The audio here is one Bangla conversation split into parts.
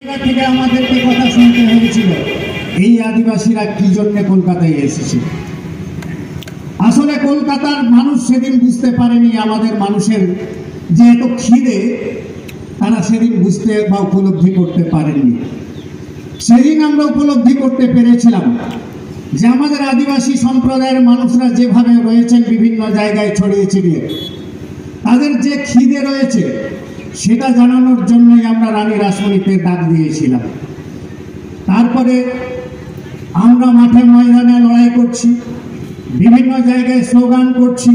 থেকে আমাদেরকে কথা শুনতে হয়েছিল এই আদিবাসীরা কি জন্য কলকাতায় এসেছে। আসলে কলকাতার মানুষ সেদিন বুঝতে পারেনি আমাদের মানুষের যে এত খিদে, তারা সেদিন বুঝতে বা উপলব্ধি করতে পারেননি। সেদিন আমরা উপলব্ধি করতে পেরেছিলাম যে আমাদের আদিবাসী সম্প্রদায়ের মানুষরা যেভাবে রয়েছেন বিভিন্ন জায়গায় ছড়িয়ে ছিটিয়ে, তাদের যে খিদে রয়েছে সেটা জানানোর জন্যই আমরা রানী রাসমণিতে ডাক দিয়েছিলাম। তারপরে আমরা মাঠে ময়দানে লড়াই করছি, বিভিন্ন জায়গায় স্লোগান করছি,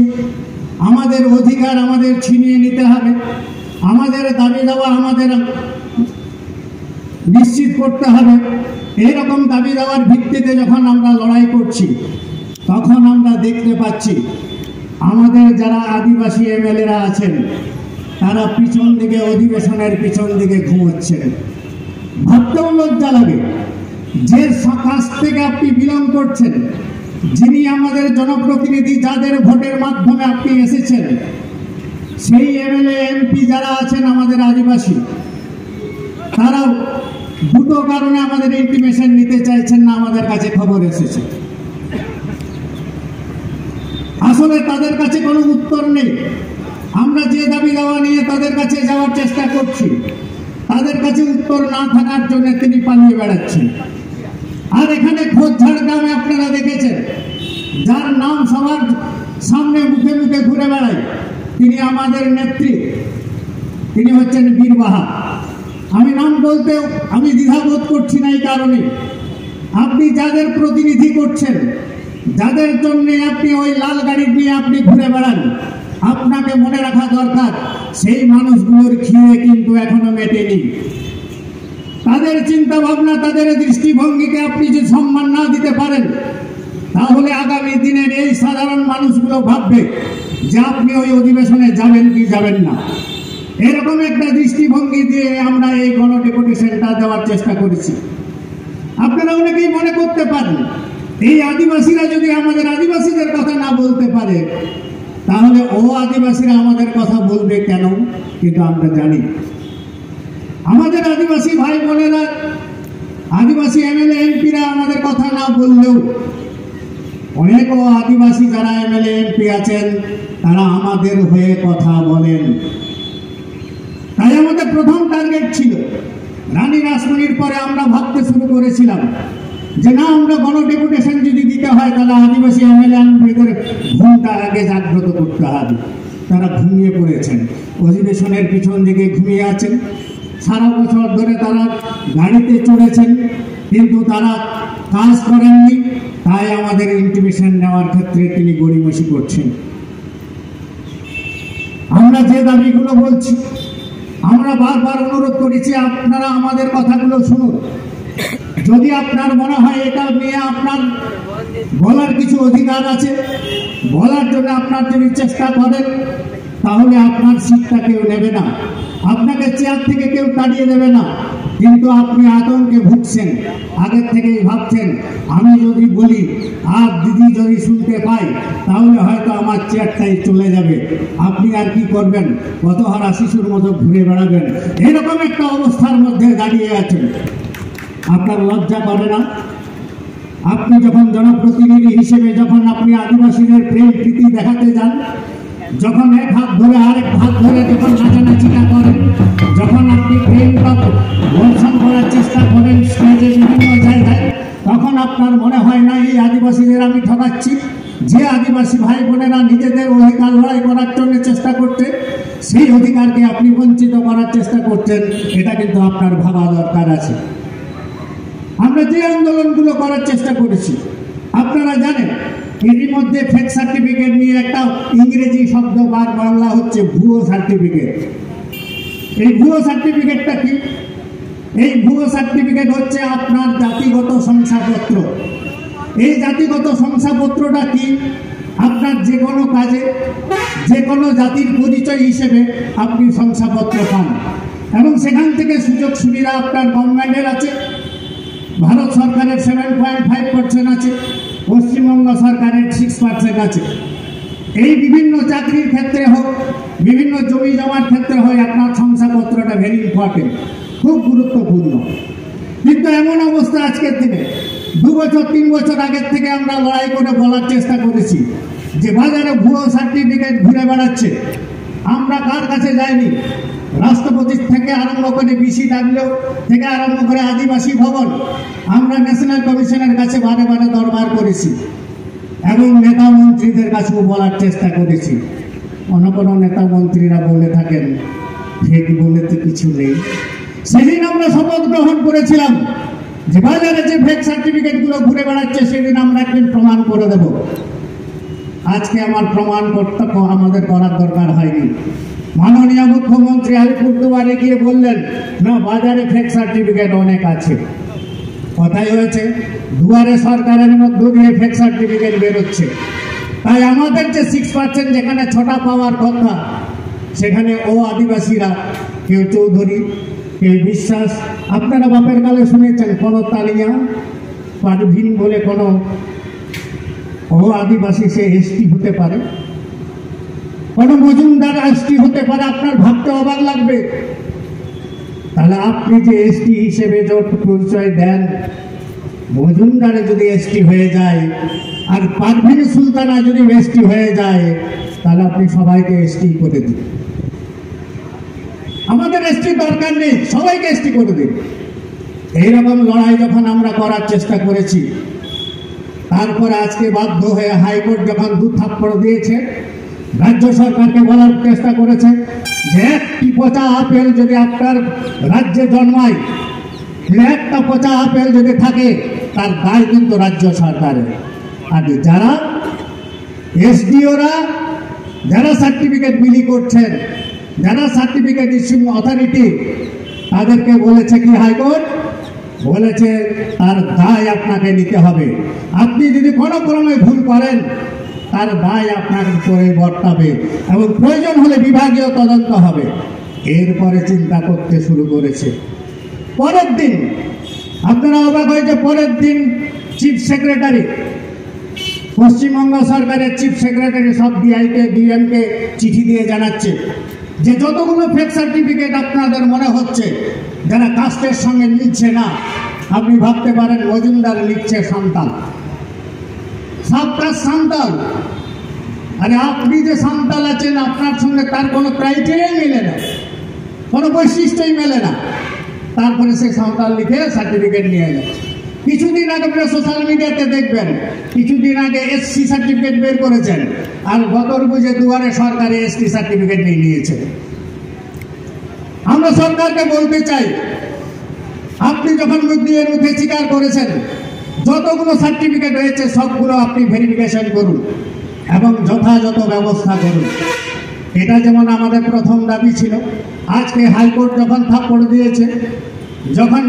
আমাদের অধিকার আমাদের ছিনিয়ে নিতে হবে, আমাদের দাবি দেওয়া আমাদের নিশ্চিত করতে হবে। এইরকম দাবি দেওয়ার ভিত্তিতে যখন আমরা লড়াই করছি, তখন আমরা দেখতে পাচ্ছি আমাদের যারা আদিবাসী এমএলএরা আছেন তারা পিছন দিকে অধিবেশনের পিছন দিকে ঘুমোচ্ছেন। ভাবতেও লজ্জা লাগে যে কাছ থেকে আপনি বিলং করছেন, যিনি আমাদের জনপ্রতিনিধি, যাদের ভোটের মাধ্যমে আপনি এসেছেন, সেই এমএলএ এমপি যারা আছেন আমাদের আদিবাসী, তারা দুটো কারণে আমাদের ইন্টিমেশন নিতে চাইছেন না। আমাদের কাছে খবর এসেছে, আসলে তাদের কাছে কোনো উত্তর নেই। আমরা যে দাবি দেওয়া নিয়ে তাদের কাছে যাওয়ার চেষ্টা করছি, তাদের কাছে উত্তর না থাকার জন্য তিনি পালিয়ে বেড়াচ্ছেন। আর এখানে খোঁজঝাড় গ্রামে আপনারা দেখেছেন, যার নাম সবার সামনে মুখে মুখে ঘুরে বেড়ায়, তিনি আমাদের নেত্রী, তিনি হচ্ছেন বীরবাহা। আমি নাম বলতে আমি দ্বিধাবোধ করছি না এই কারণে, আপনি যাদের প্রতিনিধি করছেন, যাদের জন্য আপনি ওই লাল গাড়ি নিয়ে আপনি ঘুরে বেড়ান, আপনাকে মনে রাখা দরকার সেই মানুষগুলোর খিদে কিন্তু এখনো মেটেনি। তাদের চিন্তা ভাবনা, তাদের দৃষ্টিভঙ্গিকে আপনি যদি সম্মান না দিতে পারেন, তাহলে আগামী দিনের এই সাধারণ মানুষগুলো ভাববে যে আপনি ওই অধিবেশনে যাবেন কি যাবেন না। এরকম একটা দৃষ্টিভঙ্গি দিয়ে আমরা এই গণডেপুটেশনটা দেওয়ার চেষ্টা করেছি। আপনারা অনেকেই মনে করতে পারেন এই আদিবাসীরা যদি আমাদের আদিবাসীদের কথা না বলতে পারে, তাহলে ও আদিবাসীরা আমাদের কথা বলবে কেন? কিন্তু আমরা জানি আমাদের আদিবাসী ভাই বোনেরা, আদিবাসী এমএলএ এমপিরা আমাদের কথা না বললেও অনেক আদিবাসী যারা এমএলএ এমপি আছেন তারা আমাদের হয়ে কথা বলেন। তাই আমাদের প্রথম টার্গেট ছিল, রানী রাসমণির পরে আমরা ভাবতে শুরু করেছিলাম যে না, আমরা গণডেপুটেশন যদি দিতে হয় তাহলে আদিবাসী এমএলএ এমপিদের ঘুমটা আগে জাগ্রত করতে হবে। তারা ঘুমিয়ে পড়েছেন, অধিবেশনের পিছন দিকে ঘুমিয়ে আছেন। সারা বছর ধরে তারা গাড়িতে চড়েছেন, কিন্তু তারা কাজ করেননি। তাই আমাদের ইন্টিমেশন নেওয়ার ক্ষেত্রে তিনি গড়িমসি করছেন। আমরা যে দাবিগুলো বলছি, আমরা বারবার অনুরোধ করেছি আপনারা আমাদের কথাগুলো শুনুন। যদি আপনার মনে হয় এটা নিয়ে আপনার বলার কিছু অধিকার আছে, বলার জন্য আপনার যদি চেষ্টা করেন, তাহলে আপনার সিটটা কেউ নেবে না, আপনাকে চেয়ার থেকে কেউ তাড়িয়ে দেবে না। কিন্তু আপনি আতঙ্কে ভুগছেন, আগের থেকেই ভাবছেন আমি যদি বলি আর দিদি যদি শুনতে পাই তাহলে হয়তো আমার চেয়ারটাই চলে যাবে। আপনি আর কি করবেন? কতহারা শিশুর মতো ঘুরে বেড়াবেন। এরকম একটা অবস্থার মধ্যে দাঁড়িয়ে আছেন। আপনার লজ্জা করে না? আপনি যখন জনপ্রতিনিধি হিসেবে যখন আপনি আদিবাসীদের প্রেম প্রীতি দেখাতে যান, যখন এক হাত ধরে আরেক হাত ধরে যখন নাচানাচিটা করেন, যখন আপনি প্রেম বা বর্ষণ করার চেষ্টা করেন স্টেজে বিভিন্ন জায়গায়, তখন আপনার মনে হয় না এই আদিবাসীদের আমি ঠকাচ্ছি? যে আদিবাসী ভাই বোনেরা নিজেদের অধিকার লড়াই করার জন্য চেষ্টা করতে, সেই অধিকারকে আপনি বঞ্চিত করার চেষ্টা করছেন, এটা কিন্তু আপনার ভাবা দরকার আছে। আমরা যে আন্দোলনগুলো করার চেষ্টা করেছি আপনারা জানেন, এরই মধ্যে ফেক সার্টিফিকেট নিয়ে একটা ইংরেজি শব্দ বাংলা হচ্ছে ভুয়ো সার্টিফিকেট। এই ভুয়ো সার্টিফিকেটটা কি? এই ভুয়ো সার্টিফিকেট হচ্ছে আপনার জাতিগত শংসাপত্র। এই জাতিগত শংসাপত্রটা কি? আপনার যে কোনো কাজে, যে কোনো জাতির পরিচয় হিসেবে আপনি শংসাপত্র পান, এবং সেখান থেকে সুযোগ সুবিধা আপনার গভর্নমেন্টের আছে। ভারত সরকারের 7.5% আছে, পশ্চিমবঙ্গ সরকারের 6% আছে। এই বিভিন্ন চাকরির ক্ষেত্রে হোক, বিভিন্ন জমি জমার ক্ষেত্রে হয়, আপনার শংসাপত্রটা ভেরি ইম্পর্টেন্ট, খুব গুরুত্বপূর্ণ। কিন্তু এমন অবস্থা আজকের দিনে 2 বছর 3 বছর আগের থেকে আমরা লড়াই করে বলার চেষ্টা করেছি যে বাজারে ভুয়ো সার্টিফিকেট ঘুরে বেড়াচ্ছে। আমরা কার কাছে যাইনি, রাষ্ট্রপতি থেকে আরম্ভ করে BCW থেকে আরম্ভ করে আদিবাসী ভবন, আমরা ন্যাশনাল কমিশনের কাছে বারে বারে দরবার করেছি এবং নেতা মন্ত্রীদের কাছেও বলার চেষ্টা করেছি। কোনো নেতা মন্ত্রীরা বলে থাকেন ফেক বলে তো কিছু নেই। সেদিন আমরা শপথ গ্রহণ করেছিলাম যে বাজারে যে ফেক সার্টিফিকেটগুলো ঘুরে বেড়াচ্ছে সেদিন আমরা একদিন প্রমাণ করে দেব। আজকে আমার প্রমাণ করতে আমাদের করার দরকার হয়নি। মাননীয় মুখ্যমন্ত্রী আলিপুরদুয়ারে গিয়ে বললেন না, বাজারে ফেক সার্টিফিকেট অনেক আছে। কথাই হয়েছে দুয়ারে সরকারের মধ্য দিয়ে ফেক সার্টিফিকেট বেরোচ্ছে। তাই আমাদের যে 6% যেখানে 6টা পাওয়ার কথা, সেখানে ও আদিবাসীরা, কেউ চৌধুরী, কেউ বিশ্বাস, আপনারা বাপের কালে শুনেছেন কোনো তালিয়া পারভিন বলে কোনো ও আদিবাসী সে এসটি হতে পারে, কোনো মজুমদার এসটি হতে পারে। আপনার ভাবতে অবাক লাগবে। তাহলে আপনি যে এসটি হিসেবে যত পরিচয় দেন, মজুমদারে যদি এসটি হয়ে যায় আর পারভিন সুলতানা যদি এসটি হয়ে যায়, তাহলে আপনি সবাইকে এসটি করে দিন। আমাদের এসটি দরকার নেই, সবাইকে এসটি করে দিন। এইরকম লড়াই যখন আমরা করার চেষ্টা করেছি, তারপরে আজকে বাধ্য হয়ে হাইকোর্ট যখন 2 থাপ্পড় দিয়েছে, রাজ্য সরকারকে বলার চেষ্টা করেছে যে একটি পচা আপেল যদি আপনার রাজ্যে জন্মায়, একটা পচা আপেল যদি থাকে, তার দায় কিন্তু রাজ্য সরকারের। আর যারা এসডিওরা, যারা সার্টিফিকেট বিলি করছেন, যারা সার্টিফিকেট ইস্যুইং অথরিটি, তাদেরকে বলেছে কি হাইকোর্ট বলেছে তার দায় আপনাকে নিতে হবে। আপনি যদি কোনো ক্রমে ভুল করেন, তার দায় আপনার উপরে বর্তাবে এবং প্রয়োজন হলে বিভাগীয় তদন্ত হবে। এরপরে চিন্তা করতে শুরু করেছে। পরের দিন আপনারা অবাক হয়েছে, পরের দিন চিফ সেক্রেটারি, পশ্চিমবঙ্গ সরকারের চিফ সেক্রেটারি সব ডিআইকে ডিএমকে চিঠি দিয়ে জানাচ্ছে যে যতগুলো ফেক সার্টিফিকেট আপনাদের মনে হচ্ছে যারা কাস্টের সঙ্গে মিলছে না, আপনি ভাবতে পারেন মজুমদার লিখছে সান্তাল, সবটা সান্তাল। আরে আপনি যে সান্তাল আছেন, আপনার সঙ্গে তার কোনো ক্রাইটেরিয়াই মেলে না, কোনো বৈশিষ্ট্যই মেলে না, তারপরে সে সান্তাল লিখে সার্টিফিকেট নিয়ে যাচ্ছে। কিছুদিন আগে আপনারা সোশ্যাল মিডিয়াতে দেখবেন, কিছুদিন আগে এসসি সার্টিফিকেট বের করেছেন, আর বদর বুঝে দুয়ারে সরকারে এসটি সার্টিফিকেট নিয়ে নিয়েছে। আমরা সরকারকে বলতে চাই, আপনি যখন মুখে মুখে স্বীকার করেছেন যতগুলো সার্টিফিকেট হয়েছে সবগুলো আপনি ভেরিফিকেশন করুন এবং যথাযথ ব্যবস্থা করুন। এটা যেমন আমাদের প্রথম দাবি ছিল। আজকে হাইকোর্ট যখন থাপ্পড় দিয়েছে, যখন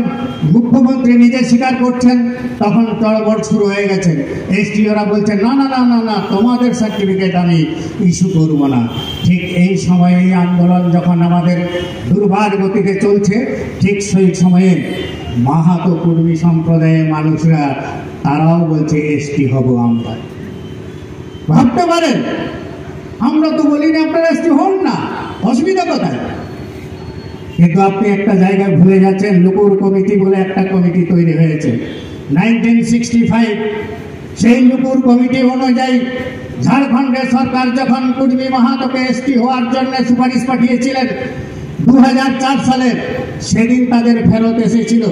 মুখ্যমন্ত্রী নিজে স্বীকার করছেন, তখন তড়বড় শুরু হয়ে গেছে। এসডিওরা বলছেন না না না না না, তোমাদের সার্টিফিকেট আমি ইস্যু করব না। ঠিক এই সময়ে এই আন্দোলন যখন আমাদের দুর্বার গতিতে চলছে, ঠিক সেই সময়ে মাহাতো কুর্মী সম্প্রদায়ের মানুষরা তারাও বলছে এসটি হব আমরা। ভাবতে পারেন, আমরা তো বলিনি আপনারা এসটি হন না, অসুবিধা কোথায়? কিন্তু আপনি একটা জায়গায় ভুলে যাচ্ছেন, লুকুর কমিটি বলে একটা কমিটি তৈরি হয়েছে 1965। সেই লুকুর কমিটি অনুযায়ী ঝাড়খণ্ডের সরকার যখন কুর্মী মাহাতোকে এসটি হওয়ার জন্য সুপারিশ পাঠিয়েছিলেন 2004 সালে, সেদিন তাদের ফেরত এসেছিল।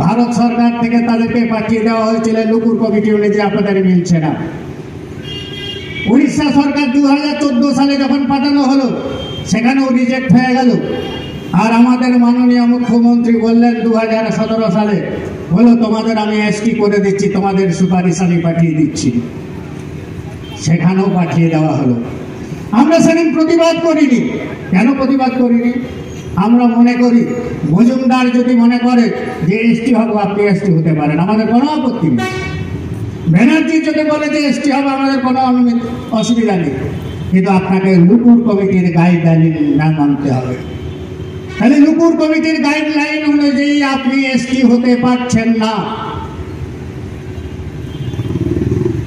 ভারত সরকার থেকে তাদেরকে পাঠিয়ে দেওয়া হয়েছিল লুকুর কমিটি অনুযায়ী আপনাদের মিলছে না। উড়িষ্যা সরকার 2014 সালে যখন পাঠানো হলো, সেখানেও রিজেক্ট হয়ে গেল। আর আমাদের মাননীয় মুখ্যমন্ত্রী বললেন 2017 সালে, বলো তোমাদের আমি এসটি করে দিচ্ছি, তোমাদের সুপারিশ আমি পাঠিয়ে দিচ্ছি। সেখানেও পাঠিয়ে দেওয়া হলো। আমরা সেদিন প্রতিবাদ করিনি। কেন প্রতিবাদ করিনি? আমরা মনে করি মজুমদার যদি মনে করে যে এসটি হবো, আপনি এসটি হতে পারেন, আমাদের কোনো আপত্তি নেই। ব্যানার্জি যদি বলে যে এসটি হবে, আমাদের কোনো অসুবিধা নেই। কিন্তু আপনাকে লুকুর কমিটির গাইডলাইন না মানতে হবে। তাহলে লুকুর কমিটির গাইডলাইন অনুযায়ী আপনি এসটি হতে পারছেন না।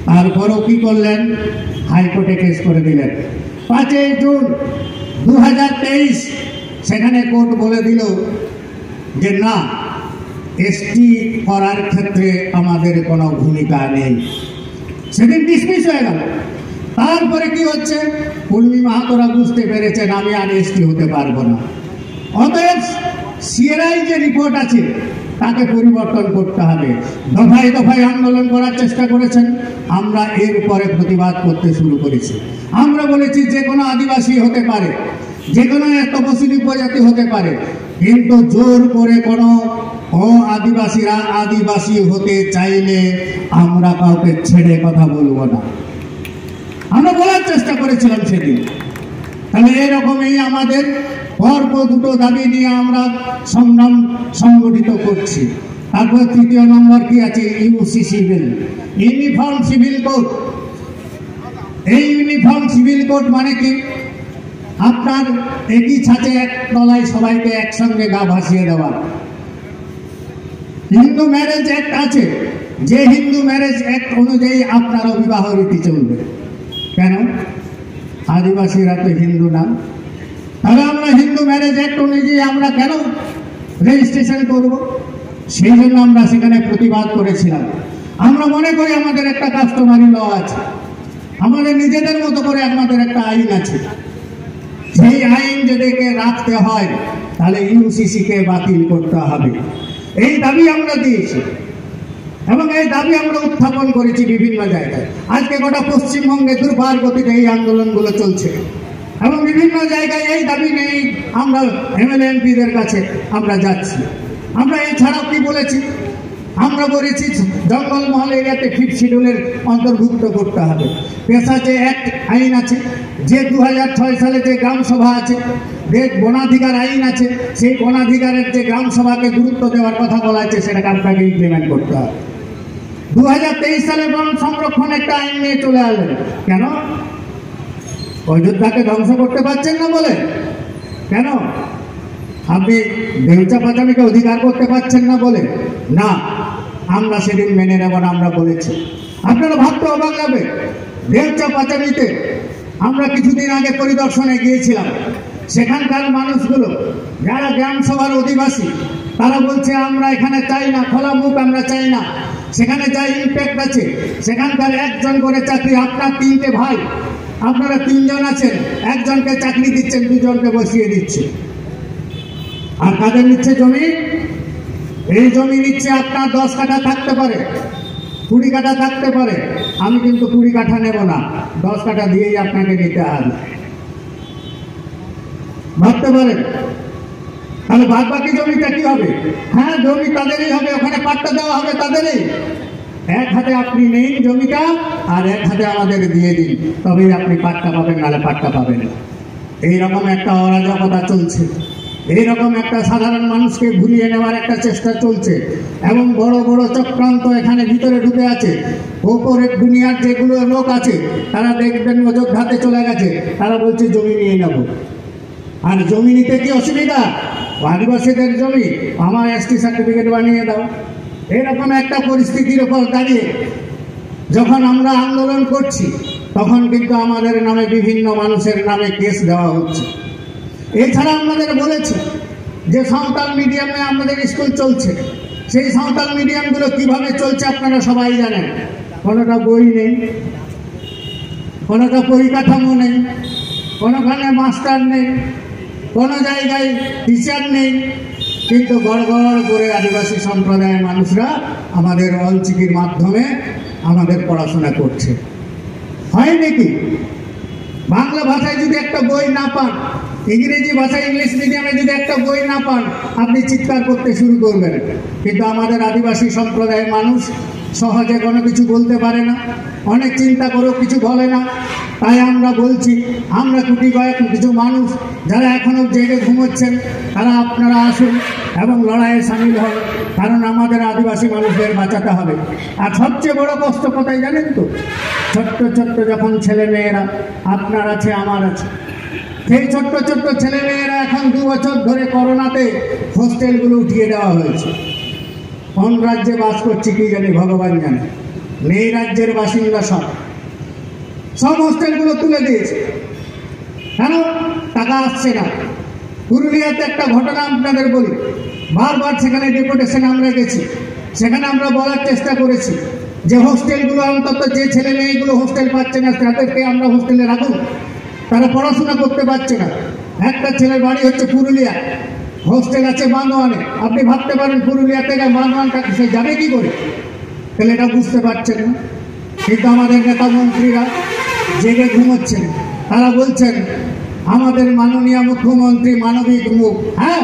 তারপরও কি করলেন? হাইকোর্টে কেস করে দিলেন। 5 জুন 2023 সেখানে কোর্ট বলে দিল যে না, এসটি করার ক্ষেত্রে আমাদের কোনো ভূমিকা নেই। সেদিন ডিসমিস হয়ে গেল। তারপরে কি হচ্ছে, পূর্ণি মাহাতোরা বুঝতে পেরেছেন আমি আর এসটি হতে পারবো না। অতএব সিএরআই যে রিপোর্ট আছে তাকে পরিবর্তন করতে হবে। দফায় দফায় আন্দোলন করার চেষ্টা করেছেন, আমরা এর উপরে প্রতিবাদ করতে শুরু করেছি। আমরা বলেছি যে কোনো আদিবাসী হতে পারে, যে কোনো তপশিলি উপজাতি হতে পারে, কিন্তু জোর করে কোনো আদিবাসীরা আদিবাসী হতে চাইলে আমরা কাউকে ছেড়ে কথা বলবো না, আমরা বলার চেষ্টা করেছিলাম সেদিন। তাহলে এরকমই আমাদের পরপর দুটো দাবি নিয়ে আমরা সংগ্রাম সংগঠিত করছি। তারপর তৃতীয় নম্বর কি আছে, ইউসিসি বিল, ইউনিফর্ম সিভিল কোড। এই ইউনিফর্ম সিভিল কোড মানে কি, আপনার একই ছাঁচে এক তলায় সবাইকে একসঙ্গে গা ভাসিয়ে দেওয়া। হিন্দু ম্যারেজ অ্যাক্ট আছে, যে হিন্দু ম্যারেজ অ্যাক্ট অনুযায়ী আপনার বিবাহ রীতি চলবে। কেন? আদিবাসীরা তো হিন্দু না, তাহলে আমরা হিন্দু ম্যারেজ অ্যাক্ট অনুযায়ী আমরা কেন রেজিস্ট্রেশন করব? সেই জন্য আমরা সেখানে প্রতিবাদ করেছিলাম। আমরা মনে করি আমাদের একটা কাস্টমারি ল আছে, আমাদের নিজেদের মতো করে আমাদের একটা আইন আছে। সেই আইন যদি রাখতে হয় তাহলে ইউসিসিকে বাতিল করতে হবে। এই দাবি আমরা দিয়েছি এবং এই দাবি আমরা উত্থাপন করেছি বিভিন্ন জায়গায়। আজকে গোটা পশ্চিমবঙ্গে দুর্বার গতিতে এই আন্দোলনগুলো চলছে এবং বিভিন্ন জায়গায় এই দাবি নেই আমরা এমএলএ এমপিদের কাছে আমরা যাচ্ছি। আমরা এছাড়াও কি বলেছি, আমরা বলেছি জঙ্গলমহল এরিয়াতে 5th শিডিউলের অন্তর্ভুক্ত করতে হবে। পেশা যে অ্যাক্ট আইন আছে, যে 2006 সালে যে গ্রাম সভা আছে, যে বনাধিকার আইন আছে, সেই বনাধিকারের যে গ্রাম সভাকে গুরুত্ব দেওয়ার কথা বলা আছে সেটাকে আপনাকে ইমপ্লিমেন্ট করতে হবে। 2023 সালে বন সংরক্ষণ একটা আইন নিয়ে চলে আসলেন, কেন? অযোধ্যাকে ধ্বংস করতে পারছেন না বলে? কেন? আপনি দেউচা পাচামিকে অধিকার করতে পারছেন না বলে? না, আমরা সেদিন মেনে নেব না, আমরা বলেছি। আপনারা ভাবতে অবাক লাগবে, দেউচা পাচামিতে আমরা কিছুদিন আগে পরিদর্শনে গিয়েছিলাম। সেখানকার মানুষগুলো যারা গ্রাম সভার অধিবাসী তারা বলছে আমরা এখানে চাই না, খোলা মুখ আমরা চাই না। সেখানে যা ইম্প্যাক্ট আছে, সেখানকার একজন করে চাকরি, আপনার 3টে ভাই, আপনারা 3 জন আছেন, একজনকে চাকরি দিচ্ছেন, 2 জনকে বসিয়ে দিচ্ছে। আর কাদের নিচ্ছে জমি? এই জমি নিচ্ছে আপনার 10 কাঠা থাকতে পারে, 20 কাঠা থাকতে পারে। আমি কিন্তু 20 কাঠা নেব না, 10 কাঠা দিয়েই আপনাকে নিতে হবে। ভাবতে পারেন, তাহলে বাদ বাকি জমিটা কি হবে? হ্যাঁ, জমি তাদেরই হবে, ওখানে পাট্টা দেওয়া হবে তাদেরই। এক হাতে আপনি নেন জমিটা আর এক হাতে আমাদের দিয়ে দিন, তবেই আপনি পাট্টা পাবেন, নাহলে পাট্টা পাবেন না। এইরকম একটা অরাজকতা চলছে, এইরকম একটা সাধারণ মানুষকে ভুলিয়ে নেওয়ার একটা চেষ্টা চলছে এবং বড় বড় চক্রান্ত এখানে ভিতরে ঢুকে আছে। ওপরের দুনিয়ার যেগুলো লোক আছে তারা দেখবেন অযোধ্যাতে চলে গেছে, তারা বলছে জমি নিয়ে নেব। আর জমি নিতে কি অসুবিধা? আদিবাসীদের জমি আমার এসটি সার্টিফিকেট বানিয়ে দাও। এরকম একটা পরিস্থিতির উপর দাঁড়িয়ে যখন আমরা আন্দোলন করছি তখন কিন্তু আমাদের নামে বিভিন্ন মানুষের নামে কেস দেওয়া হচ্ছে। এছাড়া আমাদের বলেছে যে সাঁওতাল মিডিয়ামে আমাদের স্কুল চলছে, সেই সাঁওতাল মিডিয়ামগুলো কিভাবে চলছে আপনারা সবাই জানেন। কোনোটা বই নেই, কোনোটা পরিকাঠামো নেই, কোনোখানে মাস্টার নেই, কোনো জায়গায় টিচার নেই, কিন্তু গড় করে আদিবাসী সম্প্রদায়ের মানুষরা আমাদের অলচিকির মাধ্যমে আমাদের পড়াশোনা করছে। হয় নাকি? বাংলা ভাষায় যদি একটা বই না পান, ইংরেজি ভাষায় ইংলিশ মিডিয়ামে যদি একটা বই না পান, আপনি চিৎকার করতে শুরু করবেন। কিন্তু আমাদের আদিবাসী সম্প্রদায়ের মানুষ সহজে কোনো কিছু বলতে পারে না, অনেক চিন্তা করেও কিছু বলে না। তাই আমরা বলছি, আমরা কুটি কয়েক কিছু মানুষ যারা এখনও জেগে ঘুমোচ্ছেন, তারা আপনারা আসুন এবং লড়াইয়ে সামিল হন, কারণ আমাদের আদিবাসী মানুষদের বাঁচাতে হবে। আর সবচেয়ে বড় কষ্ট কোথায় জানেন তো? ছোট্ট ছোট্ট যখন ছেলেমেয়েরা, আপনার আছে আমার আছে, সেই ছোট্ট ছোট্ট ছেলেমেয়েরা এখন 2 বছর ধরে করোনাতে হোস্টেলগুলো উঠিয়ে দেওয়া হয়েছে। কোন রাজ্যে বাস করছে কি জানি, ভগবান জানে। নেই রাজ্যের বাসিন্দা সব হোস্টেলগুলো তুলে দিয়েছে। কেন? টাকা আসছে না। পুরুলিয়াতে একটা ঘটনা আপনাদের বলি, বারবার সেখানে ডেপুটেশন আমরা গেছি, সেখানে আমরা বলার চেষ্টা করেছি যে হোস্টেলগুলো অন্তত যে ছেলে মেয়েগুলো হোস্টেল পাচ্ছে না তাদেরকে আমরা হোস্টেলে রাখুন, তারা পড়াশোনা করতে পারছে না। একটা ছেলের বাড়ি হচ্ছে পুরুলিয়া, হোস্টেল আছে বান্দোয়ানে। আপনি ভাবতে পারেন পুরুলিয়া থেকে বান্দোয়ানটাকে সে যাবে কি করে? তাহলে এটা বুঝতে পারছেন না। কিন্তু আমাদের নেতা মন্ত্রীরা জেগে ঘুমোচ্ছেন, তারা বলছেন আমাদের মাননীয় মুখ্যমন্ত্রী মানবিক মুখ। হ্যাঁ,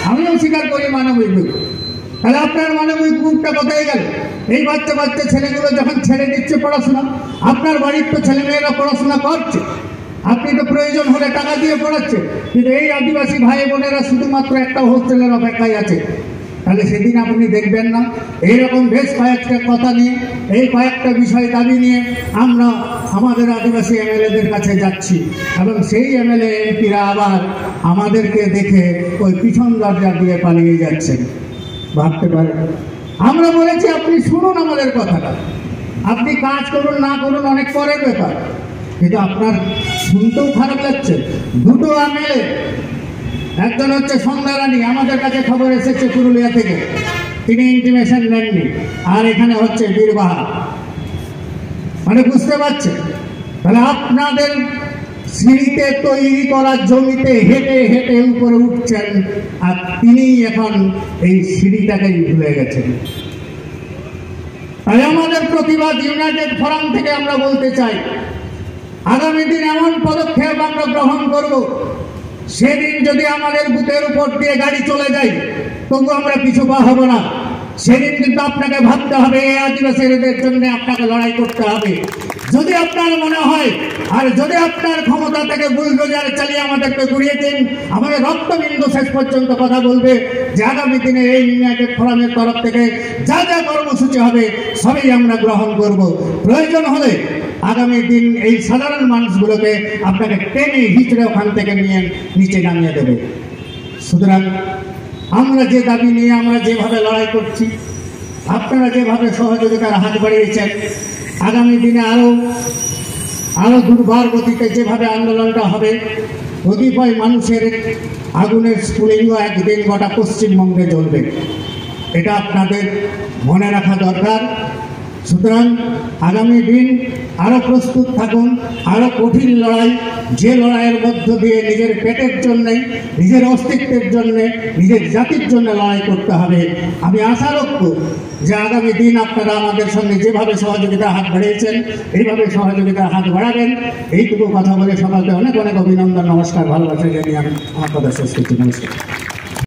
আমিও স্বীকার করি মানবিক মুখ। তাহলে আপনার মানবিক মুখটা কোথায় গেল? এই বাচ্চা বাচ্চা ছেলেগুলো যখন ছেড়ে দিচ্ছে পড়াশোনা, আপনার বাড়ির তো ছেলেমেয়েরা পড়াশোনা করছে, আপনি তো প্রয়োজন হলে টাকা দিয়ে পড়াচ্ছেন, কিন্তু এই আদিবাসী ভাই বোনেরা শুধুমাত্র একটা হোস্টেলের অপেক্ষায় আছে। তাহলে সেদিন আপনি দেখবেন না? এইরকম বেশ কয়েকটা কথা নিয়ে, এই কয়েকটা বিষয় দাবি নিয়ে আমরা আমাদের আদিবাসী এমএলএদের কাছে যাচ্ছি, এবং সেই এমএলএ এমপিরা আবার আমাদেরকে দেখে ওই পিছন দরজা দিয়ে পালিয়ে যাচ্ছেন। ভাবতে পারেন? আমরা বলেছি আপনি শুনুন আমাদের কথাটা, আপনি কাজ করুন না করুন অনেক পরের ব্যাপার, কিন্তু আপনার শুনতেও খারাপ লাগছে। দুটো এমএলএ, একজন হচ্ছে সন্ধ্যা রানী, আমাদের কাছে খবর এসেছে পুরুলিয়া থেকে, তিনি ইন্টিমেশন নেননি, আর এখানে হচ্ছে বীরবাহা। মানে বুঝতে পারছেন? তাহলে আপনাদের সিঁড়িতে তৈরি করা জমিতে হেঁটে হেঁটে উপরে উঠছেন, আর তিনি এখন এই সিঁড়িটাকেই ভুলে গেছেন। তাই আমাদের প্রতিবাদ ইউনাইটেড ফোরাম থেকে আমরা বলতে চাই, আগামী দিন এমন পদক্ষেপ আমরা গ্রহণ করব, সেদিন যদি আমাদের বুকের উপর দিয়ে গাড়ি চলে যায় তবু আমরা পিছু পা হব না। সেদিন কিন্তু আপনাকে ভাবতে হবে এই আদিবাসীদের জন্য আপনাকে লড়াই করতে হবে। যদি আপনার মনে হয় আর যদি আপনার ক্ষমতা থেকে বুলডোজার চালিয়ে আমাদেরকে ঘুরিয়ে দিন, আমাদের রক্তবিন্দু শেষ পর্যন্ত কথা বলবে যে আগামী দিনে এই ইউনাইটেড ফোরামের তরফ থেকে যা যা কর্মসূচি হবে সবই আমরা গ্রহণ করব। প্রয়োজন হলে আগামী দিন এই সাধারণ মানুষগুলোকে আপনাকে টেনে হিচড়ে ওখান থেকে নিয়ে নিচে নামিয়ে দেবে। সুতরাং আমরা যে দাবি নিয়ে আমরা যেভাবে লড়াই করছি, আপনারা যেভাবে সহযোগিতার হাত বাড়িয়েছেন, আগামী দিনে আরো দুর্বার গতিতে যেভাবে আন্দোলনটা হবে, কতিপয় মানুষের আগুনের স্কুলিংও একদিন গোটা পশ্চিমবঙ্গে জ্বলবে, এটা আপনাদের মনে রাখা দরকার। সুতরাং আগামী দিন আরো প্রস্তুত থাকুন, আরো কঠিন লড়াই, যে লড়াইয়ের মধ্য দিয়ে নিজের পেটের জন্যে, নিজের অস্তিত্বের জন্যে, নিজের জাতির জন্য লড়াই করতে হবে। আমি আশা রাখব যে আগামী দিন আপনারা আমাদের সঙ্গে যেভাবে সহযোগিতা হাত বাড়িয়েছেন এইভাবে সহযোগিতার হাত বাড়াবেন। এইটুকু কথা বলে সকলকে অনেক অনেক অভিনন্দন, নমস্কার, ভালোবাসা জানিয়ে আমি আমার কথা শেষ করছি। নমস্কার।